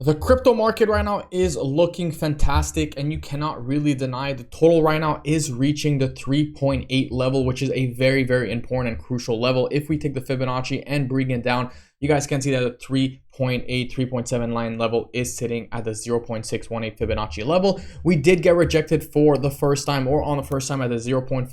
The crypto market right now is looking fantastic, and you cannot really deny the total right now is reaching the 3.8 level, which is a very, very important and crucial level. If we take the Fibonacci and bring it down, you guys can see that the 3.8, 3.7 line level is sitting at the 0.618 Fibonacci level. We did get rejected for the first time, or on the first time, at the 0.5%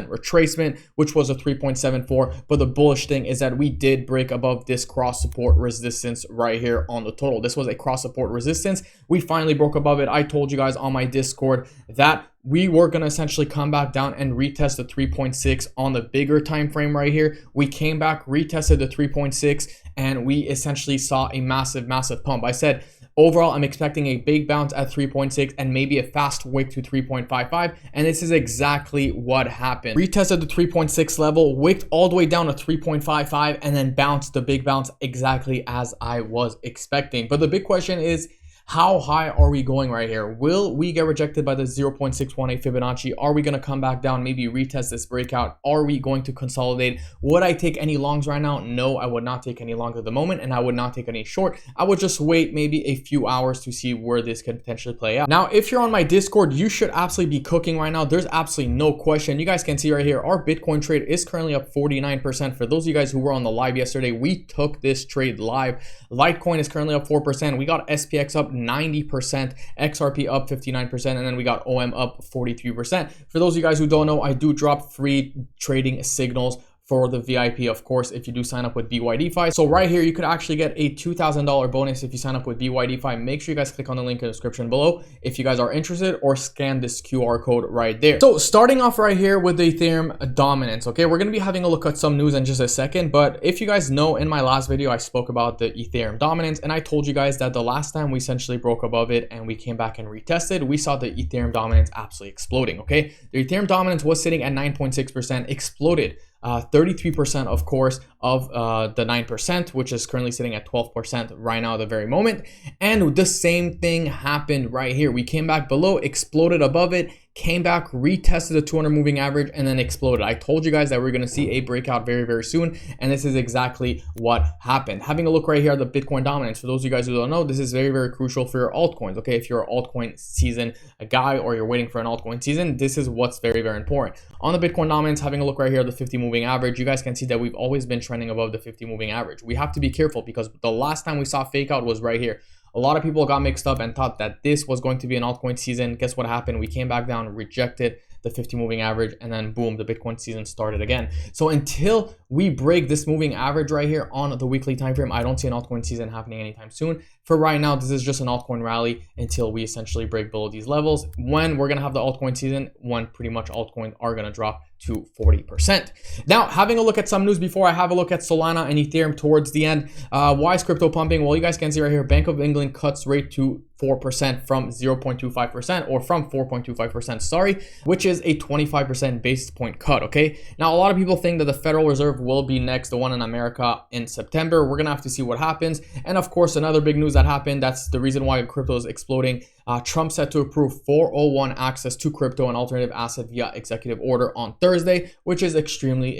retracement, which was a 3.74. But the bullish thing is that we did break above this cross support resistance right here on the total. This was a cross support resistance. We finally broke above it. I told you guys on my Discord that we were going to essentially come back down and retest the 3.6 on the bigger time frame right here. We came back, retested the 3.6, and we essentially saw a massive pump. I said overall I'm expecting a big bounce at 3.6 and maybe a fast wick to 3.55, and this is exactly what happened. Retested the 3.6 level, wicked all the way down to 3.55, and then bounced the big bounce exactly as I was expecting. But the big question is, how high are we going right here? Will we get rejected by the 0.618 Fibonacci? Are we going to come back down, maybe retest this breakout? Are we going to consolidate? Would I take any longs right now? No, I would not take any longs at the moment, and I would not take any short. I would just wait maybe a few hours to see where this could potentially play out. Now, if you're on my Discord, you should absolutely be cooking right now. There's absolutely no question. You guys can see right here, our Bitcoin trade is currently up 49%. For those of you guys who were on the live yesterday, we took this trade live. Litecoin is currently up 4%. We got SPX up 90%, XRP up 59%, and then we got OM up 43%. For those of you guys who don't know, I do drop free trading signals for the VIP, of course, if you do sign up with BYDFi. So right here, you could actually get a $2,000 bonus if you sign up with BYDFi. Make sure you guys click on the link in the description below if you guys are interested, or scan this QR code right there. So starting off right here with the Ethereum Dominance, okay, we're going to be having a look at some news in just a second. But if you guys know, in my last video, I spoke about the Ethereum Dominance, and I told you guys that the last time we essentially broke above it and we came back and retested, we saw the Ethereum Dominance absolutely exploding, okay? The Ethereum Dominance was sitting at 9.6%, exploded 33%, of course, of the 9%, which is currently sitting at 12% right now at the very moment. And the same thing happened right here. We came back below, exploded above it, came back, retested the 200 moving average, and then exploded. I told you guys that we're going to see a breakout very, very soon, and this is exactly what happened. Having a look right here at the Bitcoin Dominance, for those of you guys who don't know, this is very, very crucial for your altcoins, okay? If you're an altcoin season guy, or you're waiting for an altcoin season, this is what's very, very important. On the Bitcoin Dominance, having a look right here at the 50 moving average, you guys can see that we've always been trending above the 50 moving average. We have to be careful, because the last time we saw fake out was right here. A lot of people got mixed up and thought that this was going to be an altcoin season. Guess what happened? We came back down, rejected the 50 moving average, and then boom, the Bitcoin season started again. So until we break this moving average right here on the weekly time frame, I don't see an altcoin season happening anytime soon. For right now, this is just an altcoin rally until we essentially break below these levels. When we're gonna have the altcoin season, when pretty much altcoins are gonna drop to 40%. Now, having a look at some news before I have a look at Solana and Ethereum towards the end. Why is crypto pumping? Well, you guys can see right here, Bank of England cuts rate to 4% from 0.25%, or from 4.25%, sorry, which is a 25% basis point cut, okay? Now, a lot of people think that the Federal Reserve will be next, the one in America, in September. We're gonna have to see what happens. And of course, another big news that happened, that's the reason why crypto is exploding. Trump set to approve 401 access to crypto and alternative asset via executive order on Thursday, which is extremely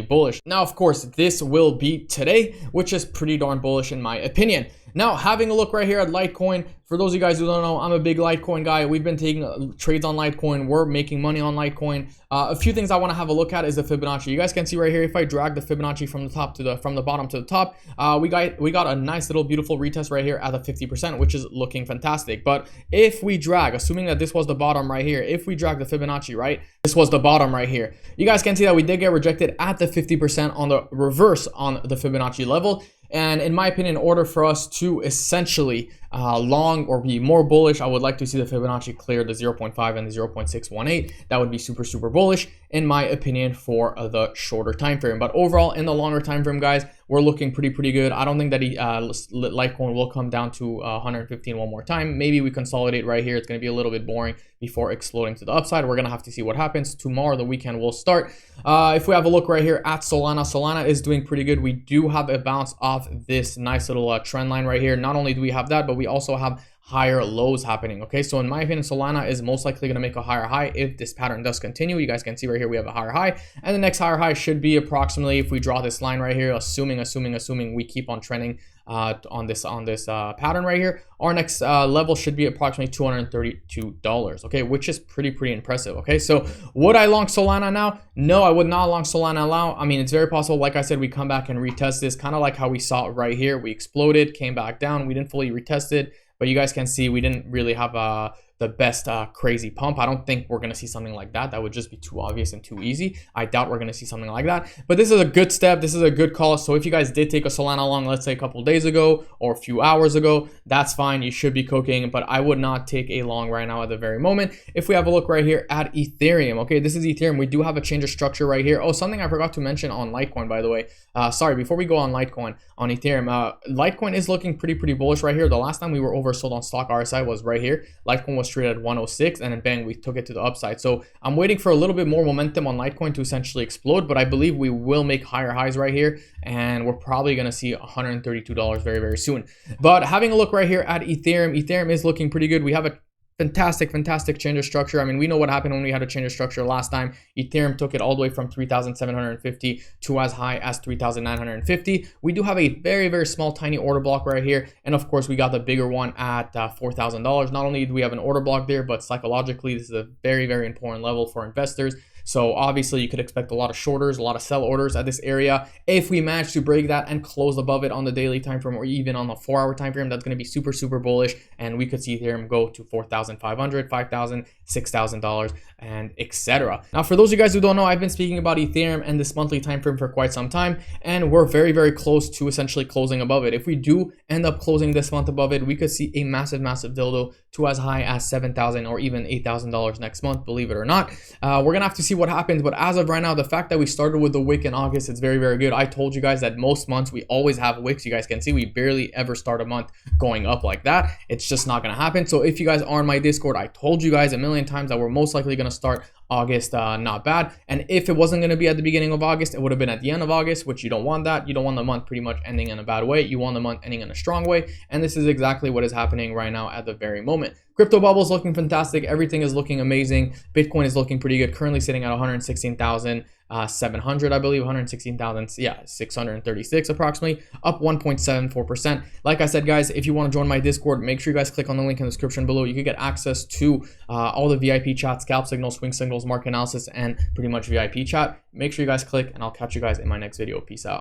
bullish. Now, of course, this will be today, which is pretty darn bullish in my opinion. Now, having a look right here at Litecoin, for those of you guys who don't know, I'm a big Litecoin guy. We've been taking trades on Litecoin. We're making money on Litecoin. A few things I want to have a look at is the Fibonacci. You guys can see right here, if I drag the Fibonacci from the bottom to the top, we got a nice little beautiful retest right here at the 50%, which is looking fantastic. But if we drag, assuming that this was the bottom right here, if we drag the Fibonacci, right, this was the bottom right here, you guys can see that we did get rejected at the 50% on the reverse on the Fibonacci level. And in my opinion, in order for us to essentially long or be more bullish, I would like to see the Fibonacci clear the 0.5 and the 0.618. That would be super bullish in my opinion for the shorter time frame. But overall, in the longer time frame, guys, we're looking pretty good. I don't think that Litecoin will come down to 115 one more time. Maybe we consolidate right here. It's going to be a little bit boring before exploding to the upside. We're going to have to see what happens. Tomorrow, the weekend will start. If we have a look right here at Solana, Solana is doing pretty good. We do have a bounce off this nice little trend line right here. Not only do we have that, but we also have higher lows happening. Okay, so in my opinion, Solana is most likely going to make a higher high if this pattern does continue. You guys can see right here we have a higher high, and the next higher high should be approximately, if we draw this line right here, assuming we keep on trending on this pattern right here. Our next level should be approximately $232, okay, which is pretty impressive. Okay, so would I long Solana now? No, I would not long Solana now. I mean, it's very possible, like I said, we come back and retest this, kind of like how we saw it right here. We exploded, came back down, we didn't fully retest it, but you guys can see we didn't really have the best crazy pump. I don't think we're gonna see something like that. That would just be too obvious and too easy. I doubt we're gonna see something like that, but this is a good step. This is a good call. So if you guys did take a Solana long, let's say a couple days ago or a few hours ago, that's fine. You should be cooking, but I would not take a long right now at the very moment. If we have a look right here at Ethereum, okay, this is Ethereum. We do have a change of structure right here. Oh, something I forgot to mention on Litecoin, by the way. Sorry, before we go on Litecoin, on Ethereum, Litecoin is looking pretty bullish right here. The last time we were oversold on stock RSI was right here. Litecoin was traded at 106, and then bang, we took it to the upside. So I'm waiting for a little bit more momentum on Litecoin to essentially explode, but I believe we will make higher highs right here, and we're probably going to see $132 very soon. But having a look right here at Ethereum is looking pretty good. We have a fantastic change of structure. I mean, we know what happened when we had a change of structure last time. Ethereum took it all the way from 3,750 to as high as 3,950. We do have a very small tiny order block right here, and of course we got the bigger one at $4,000. Not only do we have an order block there, but psychologically this is a very important level for investors. So obviously you could expect a lot of shorters, a lot of sell orders at this area. If we manage to break that and close above it on the daily time frame or even on the 4-hour time frame, that's going to be super bullish, and we could see Ethereum go to $4,500, $5,000, $6,000, and etc. Now, for those of you guys who don't know, I've been speaking about Ethereum and this monthly time frame for quite some time, and we're very close to essentially closing above it. If we do end up closing this month above it, we could see a massive dildo to as high as $7,000 or even $8,000 next month, believe it or not. We're gonna have to see what happens, but as of right now, the fact that we started with the wick in August, it's very good. I told you guys that most months we always have wicks. You guys can see we barely ever start a month going up like that. It's just not gonna happen. So if you guys are in my Discord, I told you guys a million times that we're most likely gonna start August not bad, and if it wasn't going to be at the beginning of August, it would have been at the end of August, which you don't want. That you don't want the month pretty much ending in a bad way. You want the month ending in a strong way, and this is exactly what is happening right now at the very moment. Crypto bubble is looking fantastic. Everything is looking amazing. Bitcoin is looking pretty good, currently sitting at 116,700, I believe, 116,636 approximately, up 1.74%. Like I said, guys, if you want to join my Discord, make sure you guys click on the link in the description below. You can get access to all the VIP chat, scalp signals, swing signals, market analysis, and pretty much VIP chat. Make sure you guys click, and I'll catch you guys in my next video. Peace out.